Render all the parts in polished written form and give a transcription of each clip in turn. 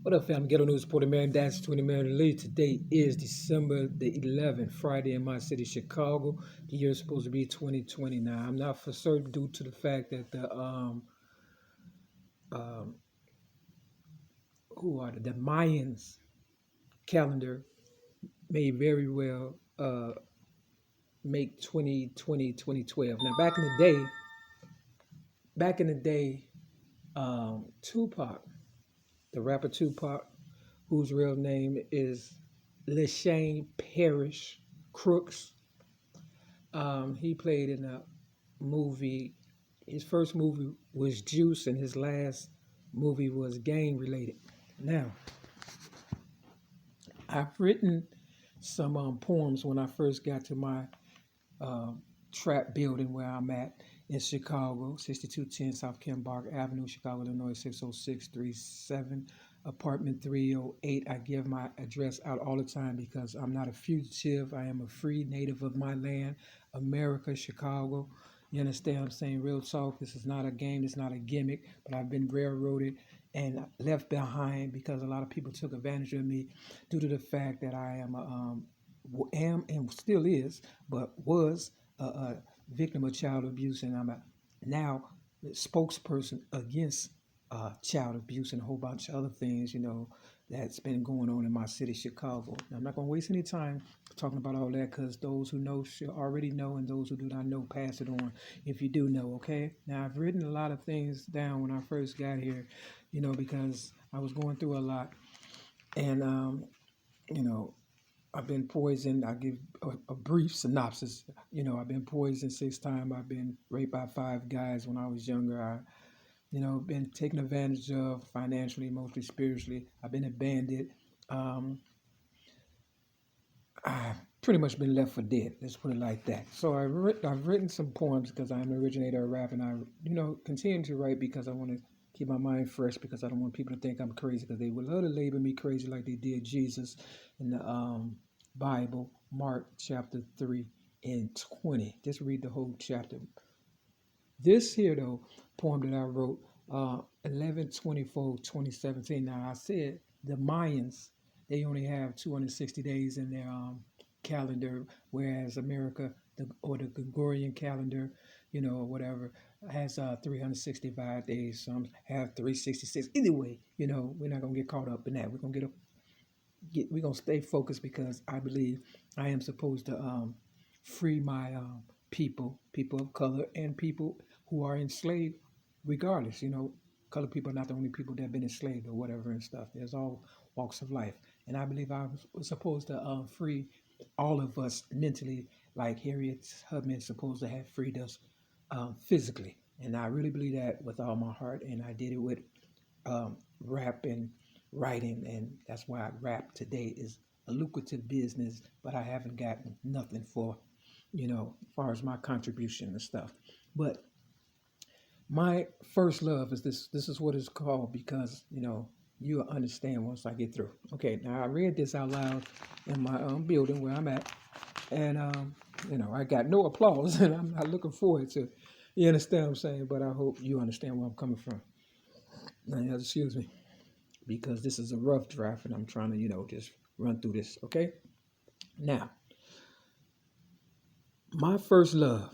What up, fam? Ghetto News reporter Marion Dash 20 ML. Today is December the 11th, Friday in my city, Chicago. The year is supposed to be 2020. Now, I'm not for certain due to the fact that um, the Mayans calendar may very well make 2020 2012. Now, back in the day, Tupac, the rapper Tupac, whose real name is LaShane Parrish Crooks. He played in a movie. His first movie was Juice, and his last movie was gang related. Now, I've written some poems when I first got to my trap building where I'm at in Chicago, 6210 South Kembark Avenue, Chicago, Illinois, 60637, apartment 308. I give my address out all the time because I'm not a fugitive. I am a free native of my land, America, Chicago. You understand what I'm saying? Real talk. This is not a game. It's not a gimmick, but I've been railroaded and left behind because a lot of people took advantage of me due to the fact that I am and still is, but was a victim of child abuse, and I'm now the spokesperson against child abuse and a whole bunch of other things, that's been going on in my city, Chicago. Now, I'm not going to waste any time talking about all that because those who know should already know, and those who do not know, pass it on if you do know, okay? Now, I've written a lot of things down when I first got here, because I was going through a lot, and, I've been poisoned. I give a brief synopsis. I've been poisoned 6 times. I've been raped by 5 guys when I was younger. Been taken advantage of financially, emotionally, spiritually. I've been abandoned. I've pretty much been left for dead. Let's put it like that. So I've written some poems because I'm an originator of rap, and I, continue to write because I want to keep my mind fresh because I don't want people to think I'm crazy because they would love to label me crazy like they did Jesus in the Bible, Mark chapter 3 and 20. Just read the whole chapter. This here, though, poem that I wrote, 11/24/2017. Now, I said the Mayans, they only have 260 days in their calendar, whereas America, the Gregorian calendar, or whatever, has 365 days. Some have 366. Either way, we're not gonna get caught up in that. We're gonna stay focused because I believe I am supposed to free my people of color, and people who are enslaved. Regardless, colored people are not the only people that have been enslaved or whatever and stuff. There's all walks of life, and I believe I was supposed to free all of us mentally, like Harriet Tubman supposed to have freed us physically. And I really believe that with all my heart, and I did it with rap and writing, and that's why rap today is a lucrative business, but I haven't gotten nothing for, as far as my contribution and stuff. But my first love is this. This is what it's called because, you'll understand once I get through. Okay, now I read this out loud in my building where I'm at, and I got no applause, and I'm not looking forward to. You understand what I'm saying? But I hope you understand where I'm coming from. Now, excuse me, because this is a rough draft, and I'm trying to, just run through this. Okay. Now, my first love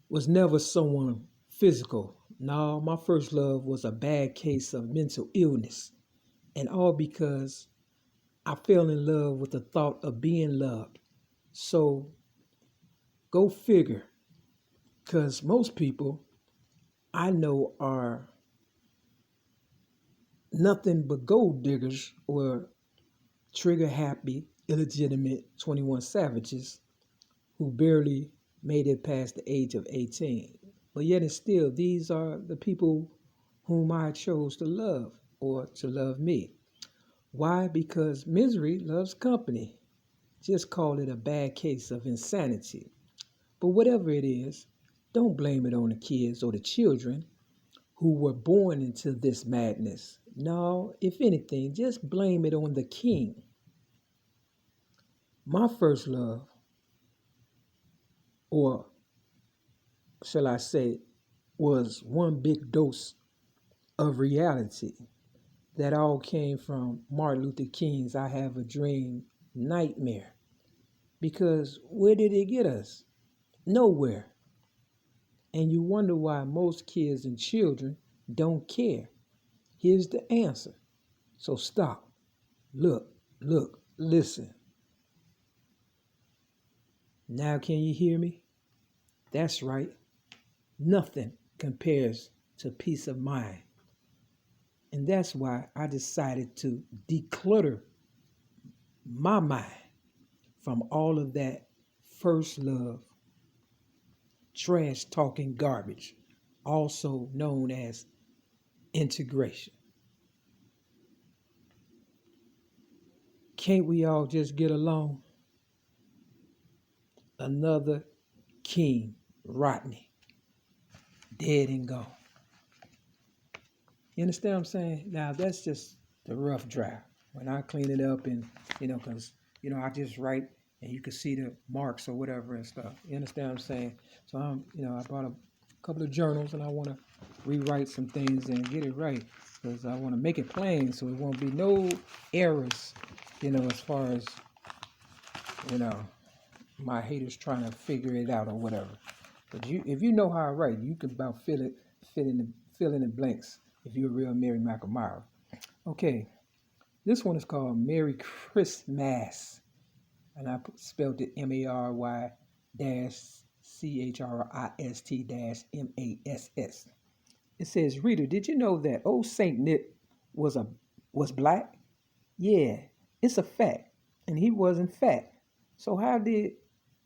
was never someone physical. No, my first love was a bad case of mental illness, and all because I fell in love with the thought of being loved. So go figure, because most people I know are nothing but gold diggers or trigger happy, illegitimate 21 savages who barely made it past the age of 18. But yet and still, these are the people whom I chose to love or to love me. Why? Because misery loves company. Just call it a bad case of insanity. But whatever it is, don't blame it on the kids or the children who were born into this madness. No, if anything, just blame it on the king. My first love, or shall I say, was one big dose of reality. That all came from Martin Luther King's I Have a Dream nightmare. Because where did it get us? Nowhere. And you wonder why most kids and children don't care. Here's the answer. So stop, look, listen. Now can you hear me? That's right. Nothing compares to peace of mind. And that's why I decided to declutter my mind from all of that first love, trash talking garbage, also known as integration. Can't we all just get along? Another King Rodney, dead and gone. You understand what I'm saying? Now that's just the rough draft. When I clean it up and, because, I just write and you can see the marks or whatever and stuff. You understand what I'm saying? So I brought a couple of journals and I want to rewrite some things and get it right because I want to make it plain so it won't be no errors, as far as, my haters trying to figure it out or whatever. But if you know how I write, you can about fill in the blanks if you're a real MARYLEE admirer. Okay, this one is called Merry Christmas, and I spelled it MARY-CHRIST-MASS. It says, reader, did you know that old Saint Nick was black? Yeah, it's a fact, and he wasn't fat. So how did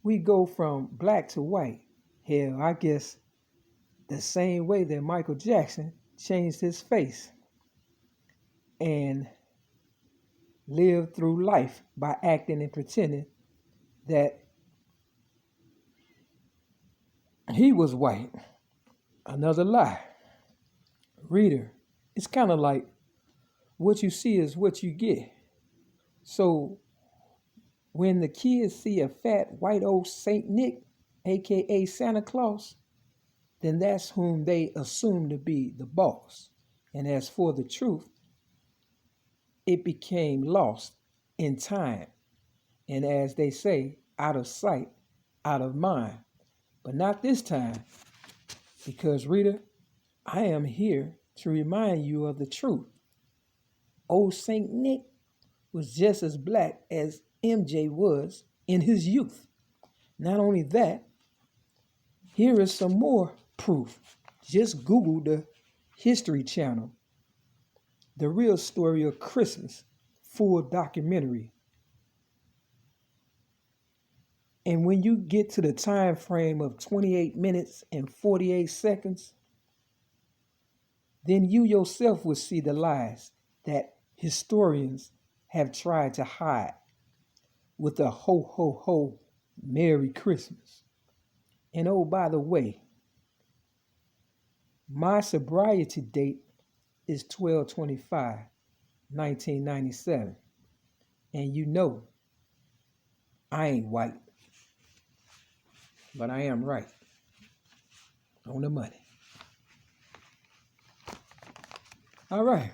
we go from black to white? Hell, I guess the same way that Michael Jackson changed his face and lived through life by acting and pretending that he was white. Another lie. Reader, it's kind of like what you see is what you get. So when the kids see a fat white old Saint Nick, aka Santa Claus, then that's whom they assume to be the boss. And as for the truth, it became lost in time. And as they say, out of sight, out of mind. But not this time, because reader, I am here to remind you of the truth. Old Saint Nick was just as black as MJ was in his youth. Not only that, here is some more proof. Just Google the History Channel, The Real Story of Christmas, full documentary. And when you get to the time frame of 28 minutes and 48 seconds, then you yourself will see the lies that historians have tried to hide with a ho, ho, ho, Merry Christmas. And oh, by the way, my sobriety date is 12/25/1997. And you know, I ain't white, but I am right on the money. All right.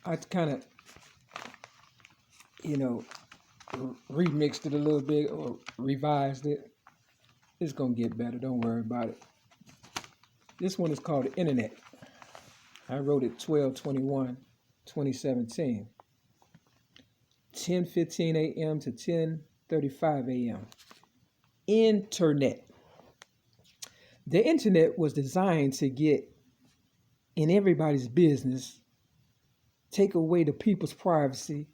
I kind of, remixed it a little bit or revised it. It's going to get better. Don't worry about it. This one is called the Internet. I wrote it 12/21/2017. 10:15 a.m. to 10:35 a.m. Internet. The internet was designed to get in everybody's business, take away the people's privacy,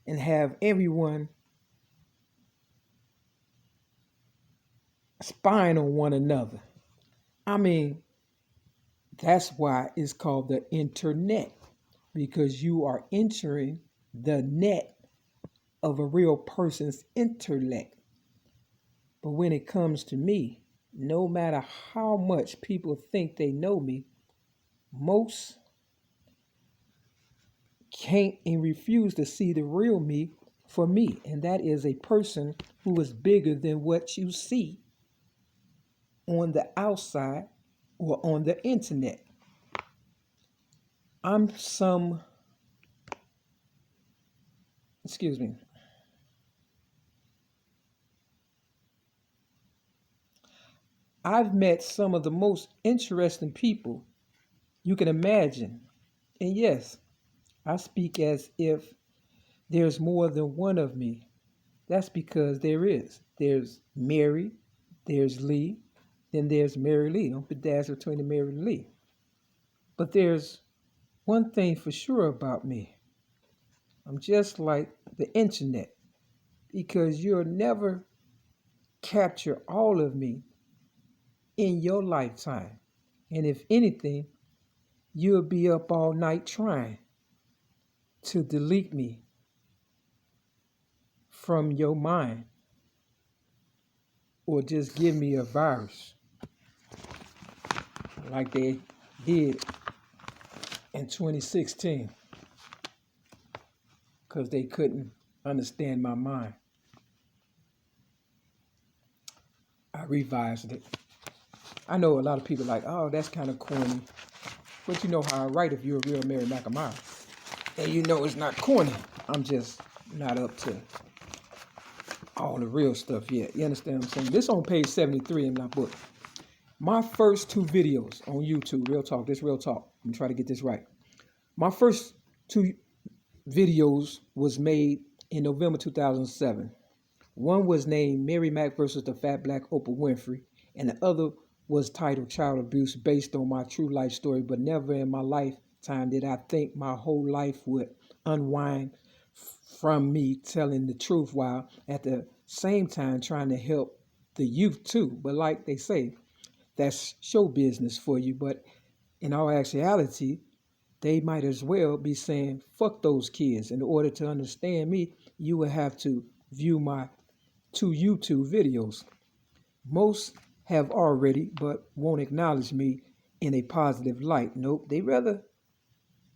and have everyone spying on one another. I mean, that's why it's called the internet, because you are entering the net of a real person's intellect. But when it comes to me, no matter how much people think they know me, most can't and refuse to see the real me for me. And that is a person who is bigger than what you see on the outside or on the internet. I'm some, excuse me, I've met some of the most interesting people you can imagine. And yes, I speak as if there's more than one of me. That's because there is. There's Mary, there's Lee, then there's MARYLEE. Don't put dash between the Mary and Lee. But there's one thing for sure about me. I'm just like the internet because you'll never capture all of me in your lifetime. And if anything, you'll be up all night trying to delete me from your mind or just give me a virus like they did in 2016 because they couldn't understand my mind. I revised it. I know a lot of people are like, oh, that's kind of corny. But you know how I write if you're a real Mary Mack. And you know it's not corny. I'm just not up to all the real stuff yet. You understand what I'm saying? This on page 73 in my book. My first 2 videos on YouTube, real talk, this real talk. I'm going to try to get this right. My first 2 videos was made in November 2007. One was named Mary Mack versus the Fat Black Oprah Winfrey, and the other was titled Child Abuse, based on my true life story, but never in my lifetime did I think my whole life would unwind from me telling the truth while at the same time trying to help the youth too. But like they say, that's show business for you. But in all actuality, they might as well be saying, fuck those kids. In order to understand me, you would have to view my 2 YouTube videos. Most have already, but won't acknowledge me in a positive light. Nope, they rather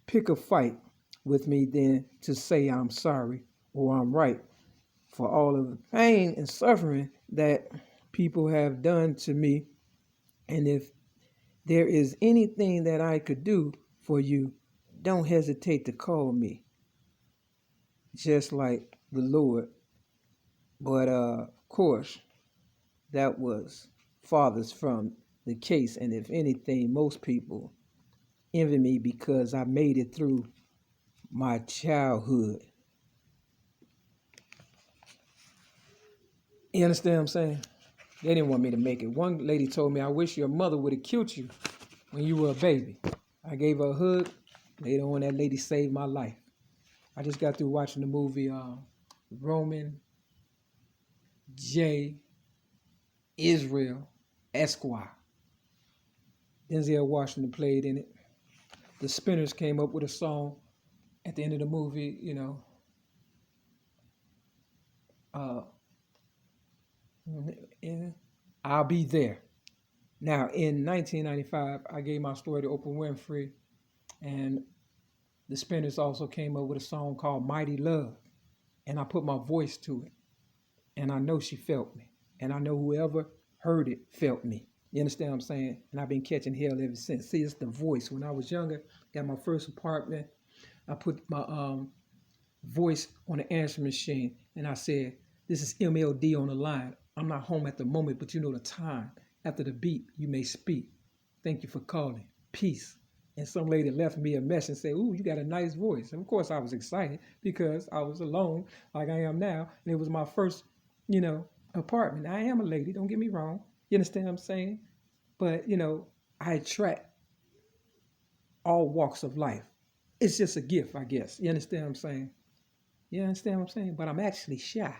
pick a fight with me than to say I'm sorry or I'm right for all of the pain and suffering that people have done to me. And if there is anything that I could do for you, don't hesitate to call me. Just like the Lord. But of course, that was farthest from the case. And if anything, most people envy me because I made it through my childhood. You understand what I'm saying? They didn't want me to make it. One lady told me, I wish your mother would have killed you when you were a baby. I gave her a hug. Later on, that lady saved my life. I just got through watching the movie Roman J. Israel Esquire. Denzel Washington played in it. The Spinners came up with a song at the end of the movie, you know. I'll be there. Now, in 1995, I gave my story to Oprah Winfrey, and the Spinners also came up with a song called Mighty Love, and I put my voice to it, and I know she felt me, and I know whoever heard it felt me. You understand what I'm saying? And I've been catching hell ever since. See, it's the voice. When I was younger, got my first apartment, I put my voice on the answering machine, and I said, this is MLD on the line. I'm not home at the moment, but you know the time. After the beep, you may speak. Thank you for calling. Peace. And some lady left me a message and said, ooh, you got a nice voice. And of course, I was excited because I was alone like I am now. And it was my first, you know, apartment. I am a lady, don't get me wrong. You understand what I'm saying? But, you know, I attract all walks of life. It's just a gift, I guess. You understand what I'm saying? You understand what I'm saying? But I'm actually shy.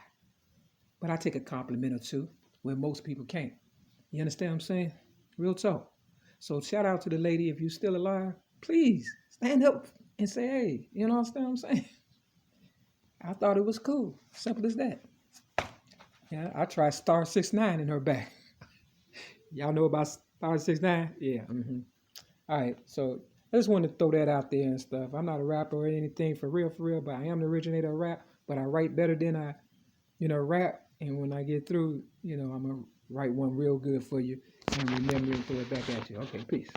But I take a compliment or two where most people can't. You understand what I'm saying? Real talk. So shout out to the lady. If you're still alive, please stand up and say, hey, you know what I'm saying? I thought it was cool. Simple as that. Yeah, I tried star 69 in her back. Y'all know about star 69? Yeah. All right. So I just wanted to throw that out there and stuff. I'm not a rapper or anything for real, but I am the originator of rap. But I write better than I, rap. And when I get through, I'm going to write one real good for you and remember and throw it back at you. Okay, peace.